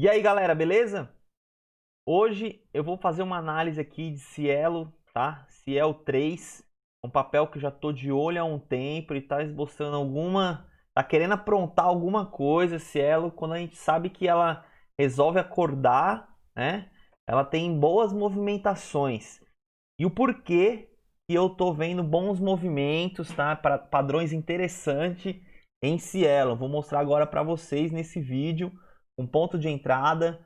E aí, galera, beleza? Hoje eu vou fazer uma análise aqui de Cielo, tá? Cielo 3, um papel que eu já tô de olho há um tempo e tá esboçando tá querendo aprontar alguma coisa, Cielo, quando a gente sabe que ela resolve acordar, né? Ela tem boas movimentações. E o porquê que eu tô vendo bons movimentos, tá? Para padrões interessantes em Cielo. Vou mostrar agora para vocês nesse vídeo um ponto de entrada,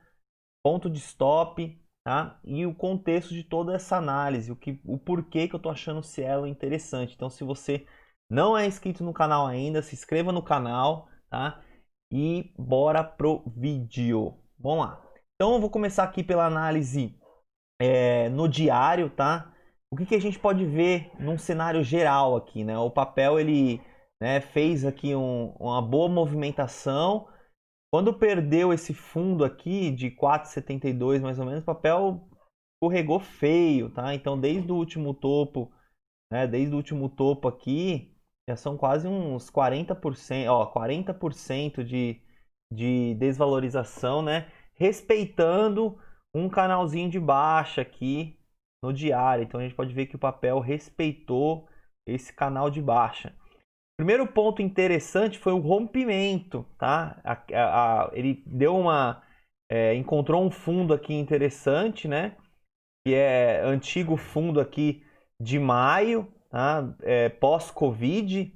ponto de stop, tá? E o contexto de toda essa análise, o porquê que eu tô achando o Cielo interessante. Então, se você não é inscrito no canal ainda, se inscreva no canal, tá? E bora pro vídeo. Vamos lá. Então, eu vou começar aqui pela análise no diário, tá? O que a gente pode ver num cenário geral aqui, né? O papel ele, né, fez aqui uma boa movimentação. Quando perdeu esse fundo aqui de 4,72 mais ou menos, o papel escorregou feio, tá? Então desde o último topo, né, desde o último topo aqui, já são quase uns 40%, ó, 40% de desvalorização, né? Respeitando um canalzinho de baixa aqui no diário. Então a gente pode ver que o papel respeitou esse canal de baixa. Primeiro ponto interessante foi o rompimento, tá? Ele deu encontrou um fundo aqui interessante, né? Que é antigo fundo aqui de maio, tá? Pós-Covid.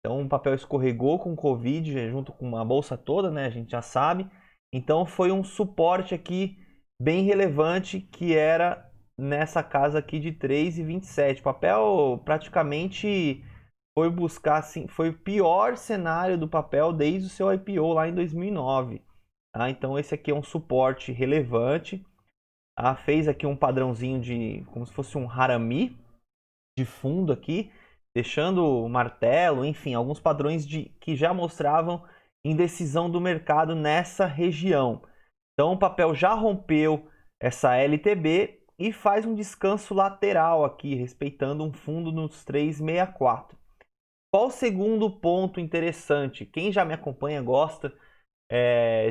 Então o papel escorregou com Covid junto com a bolsa toda, né? A gente já sabe. Então foi um suporte aqui bem relevante que era nessa casa aqui de 3,27. O papel praticamente foi buscar, assim, foi o pior cenário do papel desde o seu IPO lá em 2009. Tá? Então esse aqui é um suporte relevante. Tá? Fez aqui um padrãozinho de como se fosse um harami de fundo aqui, deixando o martelo, enfim, alguns padrões que já mostravam indecisão do mercado nessa região. Então o papel já rompeu essa LTB e faz um descanso lateral aqui, respeitando um fundo nos 364. Qual o segundo ponto interessante? Quem já me acompanha, gosta,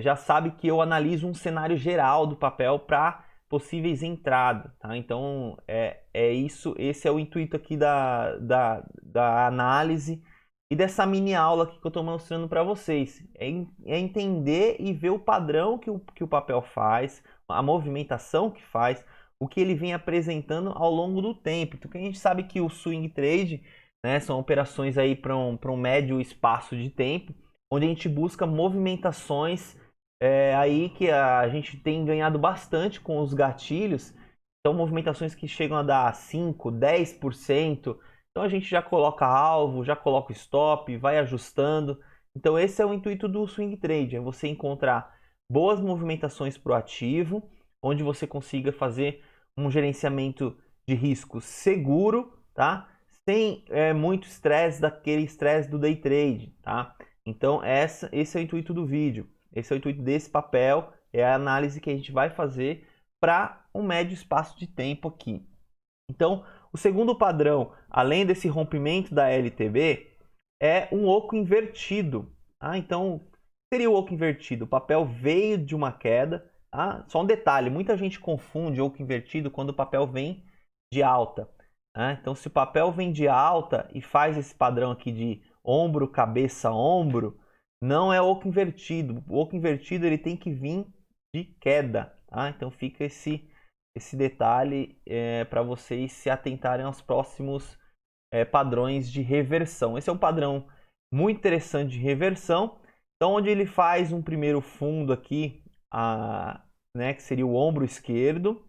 já sabe que eu analiso um cenário geral do papel para possíveis entradas. Tá? Então, isso. Esse é o intuito aqui da análise e dessa mini aula aqui que eu estou mostrando para vocês. É entender e ver o padrão que o papel faz, a movimentação que faz, o que ele vem apresentando ao longo do tempo. Então, a gente sabe que o swing trade, né, são operações aí para um médio espaço de tempo, onde a gente busca movimentações aí que a gente tem ganhado bastante com os gatilhos. Então, movimentações que chegam a dar 5, 10%. Então, a gente já coloca alvo, já coloca stop, vai ajustando. Então, esse é o intuito do swing trade, é você encontrar boas movimentações para o ativo, onde você consiga fazer um gerenciamento de risco seguro, tá? Sem muito estresse, daquele estresse do day trade, tá? Então, esse é o intuito do vídeo. Esse é o intuito desse papel, é a análise que a gente vai fazer para um médio espaço de tempo aqui. Então, o segundo padrão, além desse rompimento da LTB, é um oco invertido. Então, o que seria o oco invertido? O papel veio de uma queda. Só um detalhe, muita gente confunde oco invertido quando o papel vem de alta. Então, se o papel vem de alta e faz esse padrão aqui de ombro, cabeça, ombro, não é oco invertido. O oco invertido ele tem que vir de queda. Então, fica esse detalhe para vocês se atentarem aos próximos padrões de reversão. Esse é um padrão muito interessante de reversão. Então, onde ele faz um primeiro fundo aqui, né, que seria o ombro esquerdo,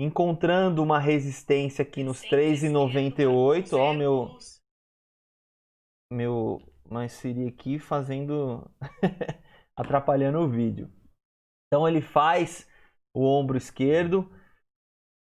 encontrando uma resistência aqui nos 3,98. Ó, mas seria aqui fazendo atrapalhando o vídeo. Então ele faz o ombro esquerdo,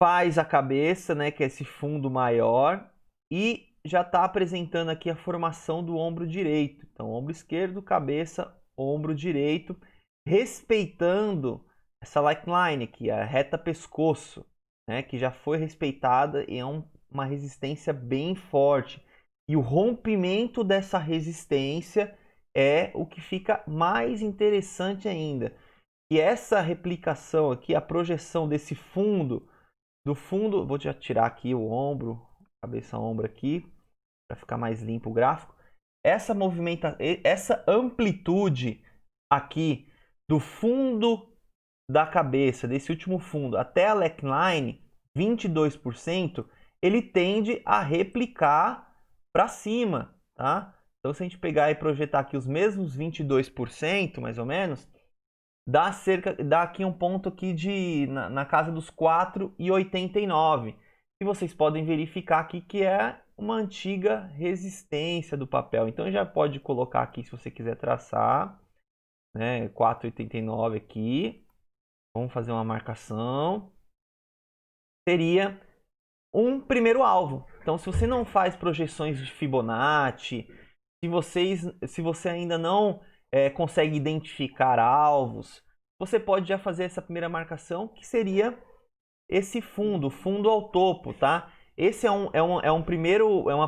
faz a cabeça, né, que é esse fundo maior, e já está apresentando aqui a formação do ombro direito. Então, ombro esquerdo, cabeça, ombro direito, respeitando essa line aqui, a reta pescoço, né, que já foi respeitada e é uma resistência bem forte. E o rompimento dessa resistência é o que fica mais interessante ainda. que essa replicação aqui, a projeção desse fundo, do fundo, vou já tirar aqui o ombro, cabeça ombro aqui, para ficar mais limpo o gráfico. Essa amplitude aqui do fundo da cabeça, desse último fundo, até a neckline, 22%, ele tende a replicar para cima, tá? Então, se a gente pegar e projetar aqui os mesmos 22%, mais ou menos, dá aqui um ponto aqui na casa dos 4,89. E vocês podem verificar aqui que é uma antiga resistência do papel. Então já pode colocar aqui se você quiser traçar, né, 4,89 aqui. Vamos fazer uma marcação. Seria um primeiro alvo. Então, se você não faz projeções de Fibonacci, se você ainda não consegue identificar alvos, você pode já fazer essa primeira marcação, que seria esse fundo ao topo, tá? Esse é uma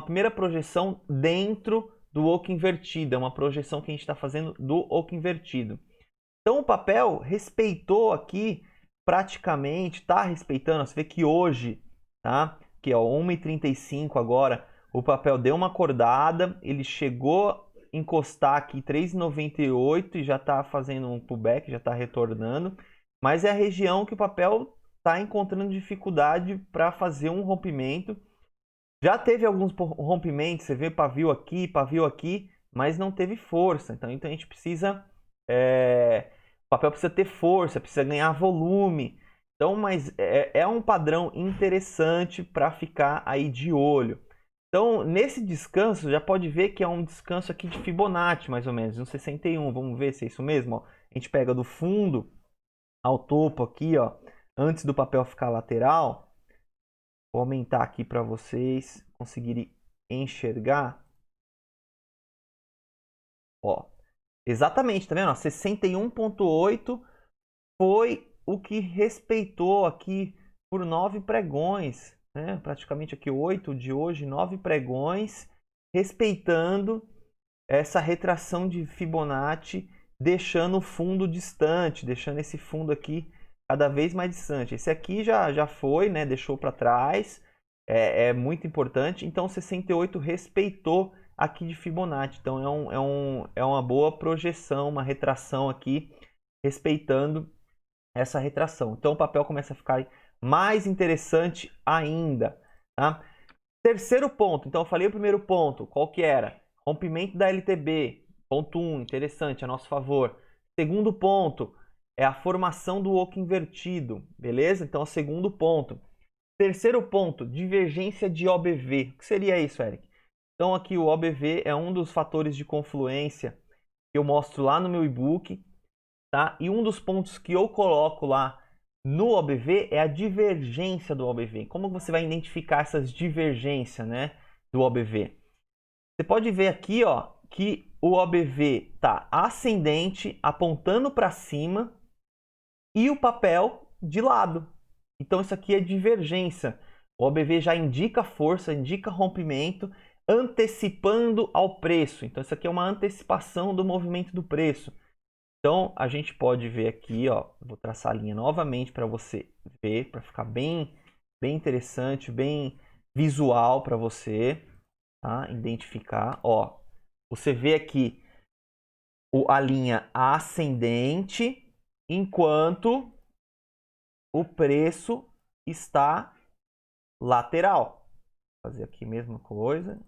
primeira projeção dentro do oco invertido, é uma projeção que a gente está fazendo do oco invertido. Então o papel respeitou aqui praticamente, está respeitando, você vê que hoje, tá? Que é 1,35 agora, o papel deu uma acordada, ele chegou a encostar aqui 3,98 e já está fazendo um pullback, já está retornando, mas é a região que o papel está encontrando dificuldade para fazer um rompimento. Já teve alguns rompimentos, você vê pavio aqui, mas não teve força. Então a gente precisa... o papel precisa ter força, precisa ganhar volume. Então, mas é um padrão interessante para ficar aí de olho. Então, nesse descanso, já pode ver que é um descanso aqui de Fibonacci, mais ou menos, no 61. Vamos ver se é isso mesmo. Ó. A gente pega do fundo ao topo aqui, ó, antes do papel ficar lateral. Vou aumentar aqui para vocês conseguirem enxergar. Ó, exatamente, tá vendo? 61,8 foi o que respeitou aqui por 9 pregões, né? Praticamente aqui 8 de hoje, 9 pregões, respeitando essa retração de Fibonacci, deixando o fundo distante, deixando esse fundo aqui cada vez mais distante. Esse aqui já foi, né? Deixou para trás, é muito importante. Então 68 respeitou aqui de Fibonacci. Então é uma boa projeção, uma retração aqui, respeitando essa retração. Então o papel começa a ficar mais interessante ainda. Tá? Terceiro ponto. Então eu falei o primeiro ponto. Qual que era? Rompimento da LTB. Ponto 1, interessante, a nosso favor. Segundo ponto é a formação do oco invertido. Beleza? Então, o segundo ponto. Terceiro ponto, divergência de OBV. O que seria isso, Eric? Então, aqui o OBV é um dos fatores de confluência que eu mostro lá no meu e-book. Tá? E um dos pontos que eu coloco lá no OBV é a divergência do OBV. Como você vai identificar essas divergências, né, do OBV? Você pode ver aqui, ó, que o OBV está ascendente, apontando para cima, e o papel de lado. Então isso aqui é divergência. O OBV já indica força, indica rompimento, antecipando ao preço. Então isso aqui é uma antecipação do movimento do preço. Então a gente pode ver aqui, ó, vou traçar a linha novamente para você ver, para ficar bem interessante, bem visual para você, tá? Identificar, ó. Você vê aqui a linha ascendente, enquanto o preço está lateral. Vou fazer aqui a mesma coisa,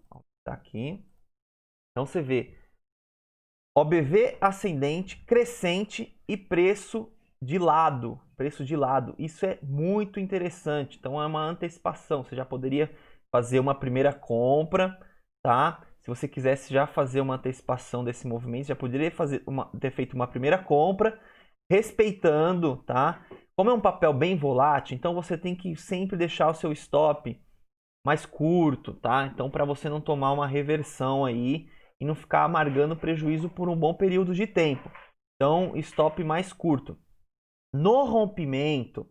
tá aqui. Então você vê OBV ascendente, crescente e preço de lado. Preço de lado. Isso é muito interessante. Então é uma antecipação. Você já poderia fazer uma primeira compra, tá? Se você quisesse já fazer uma antecipação desse movimento, já poderia ter feito uma primeira compra, respeitando, tá? Como é um papel bem volátil, então você tem que sempre deixar o seu stop mais curto, tá? Então para você não tomar uma reversão aí e não ficar amargando prejuízo por um bom período de tempo. Então, stop mais curto. No rompimento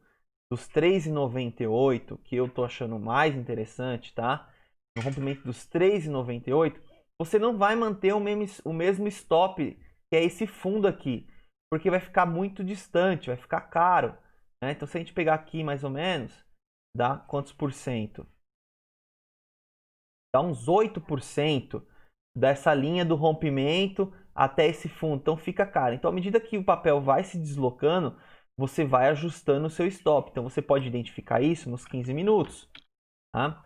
dos 3,98, que eu tô achando mais interessante, tá? No rompimento dos 3,98, você não vai manter o mesmo stop, que é esse fundo aqui. porque vai ficar muito distante, vai ficar caro, né? Então, se a gente pegar aqui mais ou menos, dá quantos por cento? Dá uns 8% dessa linha do rompimento até esse fundo. Então, fica caro. Então, à medida que o papel vai se deslocando, você vai ajustando o seu stop. Então, você pode identificar isso nos 15 minutos. Tá?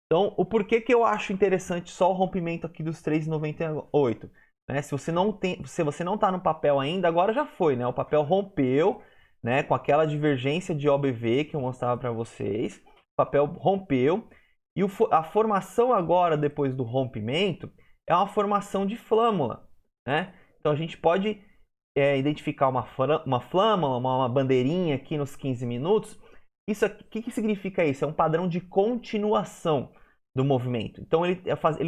Então, o porquê que eu acho interessante só o rompimento aqui dos 3,98? Né? Se você não está no papel ainda, agora já foi, né? O papel rompeu, né? Com aquela divergência de OBV que eu mostrava para vocês. O papel rompeu e a formação agora depois do rompimento é uma formação de flâmula, né? Então a gente pode identificar uma flâmula, uma bandeirinha aqui nos 15 minutos. Isso aqui, o que significa isso? É um padrão de continuação do movimento. Então ele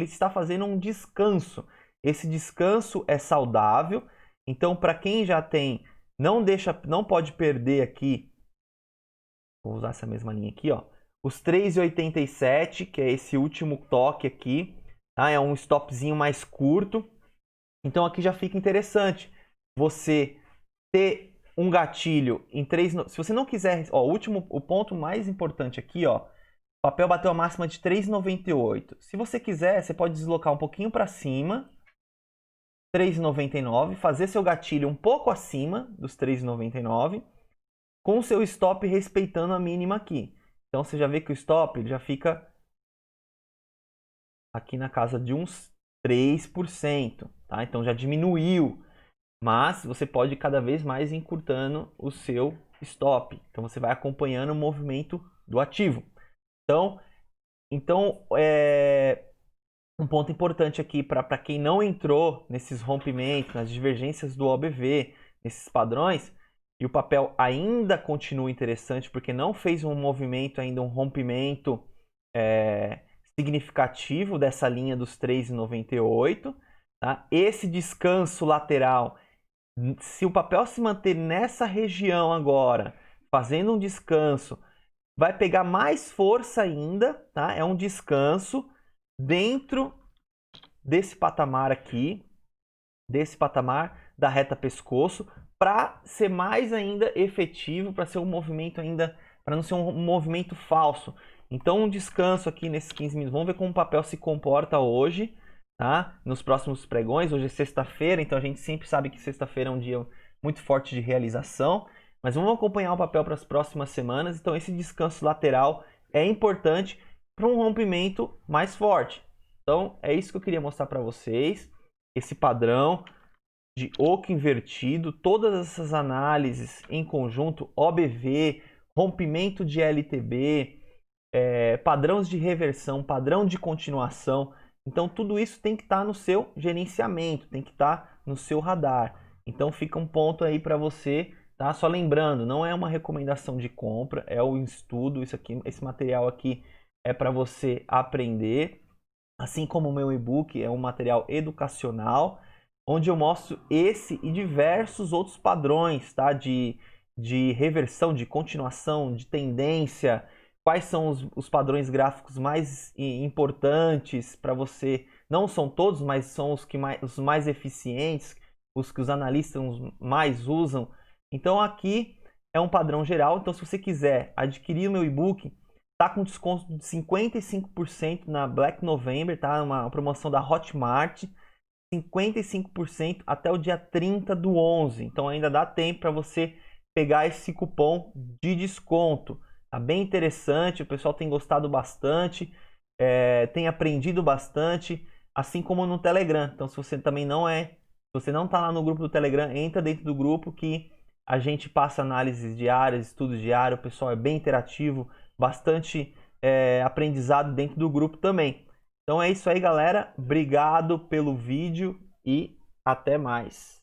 está fazendo um descanso. Esse descanso é saudável. Então, para quem já tem, não pode perder aqui. Vou usar essa mesma linha aqui, ó. Os 3,87, que é esse último toque aqui, tá? É um stopzinho mais curto. Então aqui já fica interessante você ter um gatilho em 3. Se você não quiser, ó, o ponto mais importante aqui, ó, o papel bateu a máxima de 3,98. Se você quiser, você pode deslocar um pouquinho para cima, 3,99, fazer seu gatilho um pouco acima dos 3,99, com o seu stop respeitando a mínima aqui. Então você já vê que o stop ele já fica aqui na casa de uns 3%, tá? Então já diminuiu, mas você pode cada vez mais encurtando o seu stop. Então você vai acompanhando o movimento do ativo. Então um ponto importante aqui para quem não entrou nesses rompimentos, nas divergências do OBV, nesses padrões, e o papel ainda continua interessante porque não fez um movimento ainda, um rompimento significativo dessa linha dos 3,98. Tá? Esse descanso lateral, se o papel se manter nessa região agora, fazendo um descanso, vai pegar mais força ainda, tá? É um descanso dentro desse patamar aqui, desse patamar da reta pescoço, para ser mais ainda efetivo, para ser um movimento ainda, para não ser um movimento falso. Então, um descanso aqui nesses 15 minutos. Vamos ver como o papel se comporta hoje, tá? Nos próximos pregões. Hoje é sexta-feira, então a gente sempre sabe que sexta-feira é um dia muito forte de realização. Mas vamos acompanhar o papel para as próximas semanas. Então, esse descanso lateral é importante para um rompimento mais forte. Então, é isso que eu queria mostrar para vocês. Esse padrão de oco invertido, todas essas análises em conjunto, OBV, rompimento de LTB, padrões de reversão, padrão de continuação. Então, tudo isso tem que estar no seu gerenciamento, tem que estar no seu radar. Então, fica um ponto aí para você, tá? Só lembrando, não é uma recomendação de compra, é um estudo. Isso aqui, esse material aqui é para você aprender. Assim como o meu e-book é um material educacional, onde eu mostro esse e diversos outros padrões, tá? De reversão, de continuação, de tendência. Quais são os padrões gráficos mais importantes para você? Não são todos, mas são os mais eficientes, os que os analistas mais usam. Então aqui é um padrão geral. Então se você quiser adquirir o meu e-book, tá com desconto de 55% na Black November, tá? Uma promoção da Hotmart. 55% até o dia 30 do 11. Então ainda dá tempo para você pegar esse cupom de desconto. Tá bem interessante, o pessoal tem gostado bastante, tem aprendido bastante, assim como no Telegram. Então se você também se você não está lá no grupo do Telegram, entra dentro do grupo que a gente passa análises diárias, estudos diários, o pessoal é bem interativo, bastante aprendizado dentro do grupo também. Então é isso aí, galera. Obrigado pelo vídeo e até mais.